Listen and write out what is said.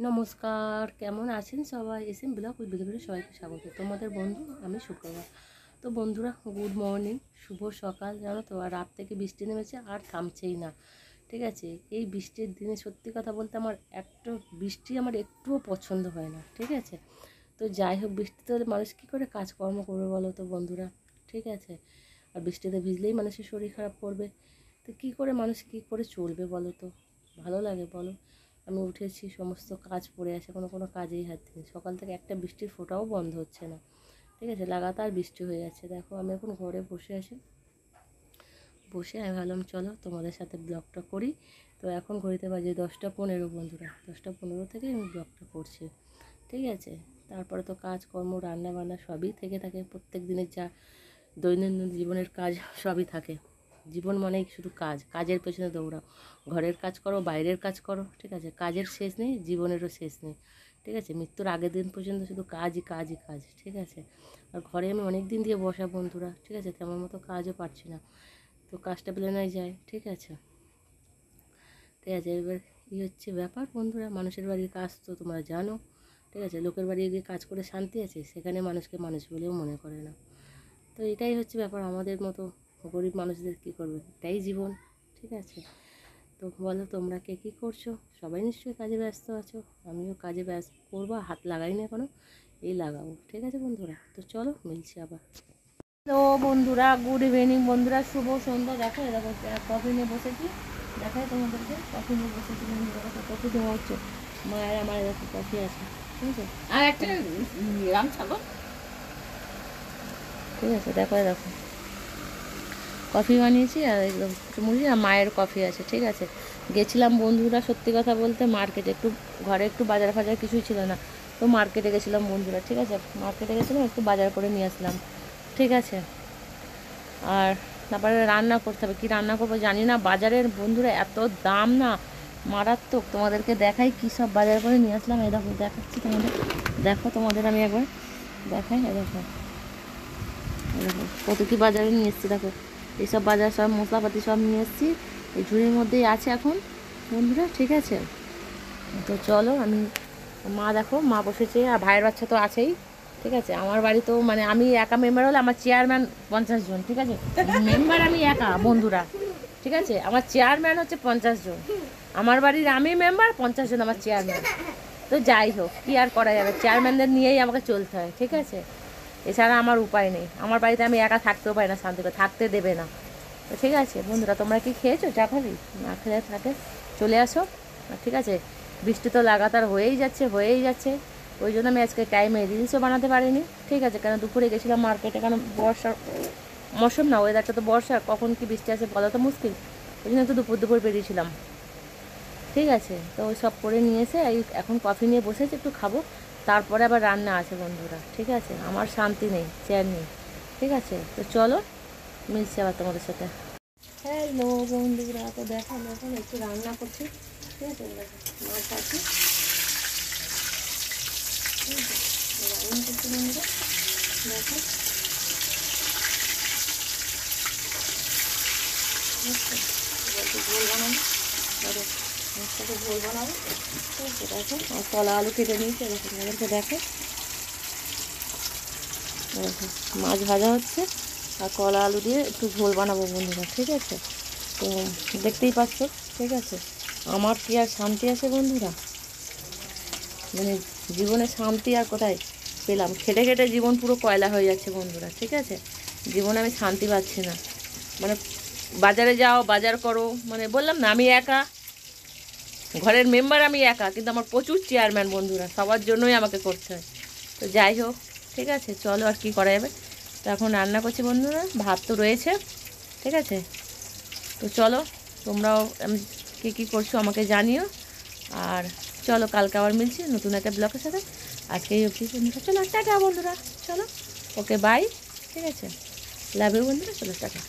নমস্কার, কেমন আছেন সবাই? এসএম ব্লগ উইথ বিদুরে সবাইকে স্বাগত। তোমাদের বন্ধু আমি শুক্রবার। তো বন্ধুরা, গুড মর্নিং, শুভ সকাল। জানো তো, আর রাত থেকে বৃষ্টি নেমেছে আর থামছেই না। ঠিক আছে, এই বৃষ্টির দিনে সত্যি কথা বলতে বৃষ্টি আমার একটুও পছন্দ হয় না। ঠিক আছে, তো যাই হোক, বৃষ্টিতে হলে মানুষ কী করে কাজকর্ম করবে বলো তো বন্ধুরা? ঠিক আছে, আর বৃষ্টিতে ভিজলেই মানুষের শরীর খারাপ করবে। তো কী করে মানুষ কী করে চলবে বলো তো? ভালো লাগে বলো? আমি উঠেছি, সমস্ত কাজ পড়ে আছে, কোনো কাজেই হাত দিই। সকাল থেকে একটা বৃষ্টির ফোঁটাও বন্ধ হচ্ছে না। ঠিক আছে, লাগাতার বৃষ্টি হয়ে যাচ্ছে। দেখো, আমি এখন ঘরে বসে আমি ভাবলাম চলো তোমাদের সাথে ব্লগটা করি। তো এখন ঘড়িতে বাজে 10টা 15 বন্ধুরা, 10টা 15 থেকে আমি ব্লগটা করছি। ঠিক আছে, তারপরে তো কাজকর্ম, রান্না বান্না সবই থেকে থাকে। প্রত্যেক দিনের যা দৈনন্দিন জীবনের কাজ সবই থাকে। জীবন মানেই শুধু কাজের পেছনে দৌড়াও। ঘরের কাজ করো, বাইরের কাজ করো। ঠিক আছে, কাজের শেষ নেই, জীবনেরও শেষ নেই। ঠিক আছে, মৃত্যুর আগের দিন পর্যন্ত শুধু কাজই কাজ। ঠিক আছে, আর ঘরে আমি অনেক দিন দিয়ে বসা বন্ধুরা। ঠিক আছে, তেমন মতো কাজও পারছি না, তো কাজটা প্লেনায় যায়। ঠিক আছে, এবার হচ্ছে ব্যাপার বন্ধুরা, মানুষের বাড়ির কাজ তো তোমরা জানো। ঠিক আছে, লোকের বাড়ি গিয়ে কাজ করে শান্তি আছে? সেখানে মানুষকে মানুষ বলেও মনে করে না। তো এটাই হচ্ছে ব্যাপার, আমাদের মতো গরিব মানুষদের কী করবে, এটাই জীবন। ঠিক আছে, তো বলো তোমরা কে কী করছো? সবাই নিশ্চয়ই কাজে ব্যস্ত আছো। আমিও কাজে ব্যস্ত, করবো, হাত লাগাই না এখনো, এই লাগাবো। ঠিক আছে বন্ধুরা, তো চলো মিলছি আবার। হ্যালো বন্ধুরা, গুড ইভিনিং বন্ধুরা, শুভ সন্ধ্যা। দেখো এরকম কফি নিয়ে বসেছি, দেখাই তোমাদেরকে। কফি নিয়ে বসেছি বন্ধুরা, কফি দেওয়া হচ্ছে। মায়ের আমার এরকম কফি আছে। ঠিক আছে, আর একটা রাম ছাগল। ঠিক আছে, দেখো কফি বানিয়েছি, আর একদম মুড়ি আর মায়ের কফি আছে। ঠিক আছে, গেছিলাম বন্ধুরা সত্যি কথা বলতে মার্কেটে, ঘরে একটু বাজার ফাজার কিছুই ছিল না, তো মার্কেটে গেছিলাম বন্ধুরা। ঠিক আছে, মার্কেটে গেছিলাম, একটু বাজার করে নিয়ে আসলাম। ঠিক আছে, আর তারপরে রান্না করতে হবে। কী রান্না করবো জানি না, বাজারের বন্ধুরা এত দাম না, মারাত্মক। তোমাদেরকে দেখাই কী সব বাজার করে নিয়ে আসলাম। দেখো, দেখাচ্ছি তোমাদের। দেখো তোমাদের আমি একবার দেখাই। দেখো কত কী বাজারে নিয়ে এসেছি। দেখো, এইসব বাজার সব মশলাপাতি সব নিয়ে এসেছি, এই ঝুড়ির মধ্যেই আছে এখন বন্ধুরা। ঠিক আছে, তো চলো দেখো মা বসেছে, আর ভাইয়ের বাচ্চা তো আছেই। ঠিক আছে, আমার বাড়ি তো মানে আমি একা মেম্বার হলে আমার চেয়ারম্যান 50 জন। ঠিক আছে, মেম্বার আমি একা বন্ধুরা। ঠিক আছে, আমার চেয়ারম্যান হচ্ছে 50 জন। আমার বাড়ির আমি মেম্বার, 50 জন আমার চেয়ারম্যান। তো যাই হোক, কী আর করা যাবে, চেয়ারম্যানদের নিয়েই আমাকে চলতে হয়। ঠিক আছে, এছাড়া আমার উপায় নেই। আমার বাড়িতে আমি একা থাকতেও পারি না, শান্তি করে থাকতে দেবে না। তো ঠিক আছে বন্ধুরা, তোমরা কি খেয়েছো? চা খাবি? না খেলে থাকে, চলে আসো। ঠিক আছে, বৃষ্টি তো লাগাতার হয়েই যাচ্ছে। ওই জন্য আমি আজকে টাইমে রিলসও বানাতে পারিনি। ঠিক আছে, কেন দুপুরে গেছিলাম মার্কেটে, কারণ বর্ষার মৌসুম না, ওয়েদারটা তো বর্ষা, কখন কি বৃষ্টি আছে বলা তো মুশকিল। ওই জন্য একটু দুপুর বেরিয়েছিলাম। ঠিক আছে, তো ওই সব করে নিয়ে এসে এখন কফি নিয়ে বসেছি, একটু খাবো, তারপরে আবার রান্না আছে বন্ধুরা। ঠিক আছে, আমার শান্তি নেই, চেয়ার নেই। ঠিক আছে, তো চলো মিলছি আবার তোমাদের সাথে। হ্যালো বন্ধুরা, তো এখন একটু রান্না করছি। ঠিক আছে, মাছ আছে, রান্না করছি বন্ধুরা। দেখো, ঝোল বানাবো, মাছটাকে ঝোল বানাবো। ঠিক আছে, দেখো, আর কলা আলু কেটে নিয়েছি। দেখো তোমাদেরকে দেখো, মাছ ভাজা হচ্ছে, আর কলা আলু দিয়ে একটু ঝোল বানাবো বন্ধুরা। ঠিক আছে, তো দেখতেই পাচ্ছ। ঠিক আছে, আমার কি আর শান্তি আছে বন্ধুরা? মানে জীবনে শান্তি আর কোথায় পেলাম? খেটে খেটে জীবন পুরো কয়লা হয়ে যাচ্ছে বন্ধুরা। ঠিক আছে, জীবনে আমি শান্তি পাচ্ছি না। মানে বাজারে যাও, বাজার করো, মানে বললাম না আমি একা, ঘরের মেম্বার আমি একা, কিন্তু আমার প্রচুর চেয়ারম্যান বন্ধুরা, সবার জন্যই আমাকে করতে হয়। তো যাই হোক, ঠিক আছে, চলো আর কি করা যাবে। তো এখন রান্না করছি বন্ধুরা, ভাত তো রয়েছে। ঠিক আছে, তো চলো তোমরাও আমি কী করছো আমাকে জানিও। আর চলো কালকে আবার মিলছি নতুন একটা ব্লগের সাথে। আজকে এই অবধি বন্ধুরা, চলো টাটা বন্ধুরা, চলো, ওকে বাই। ঠিক আছে, লাভ ইউ বন্ধুরা, চলো টাটা।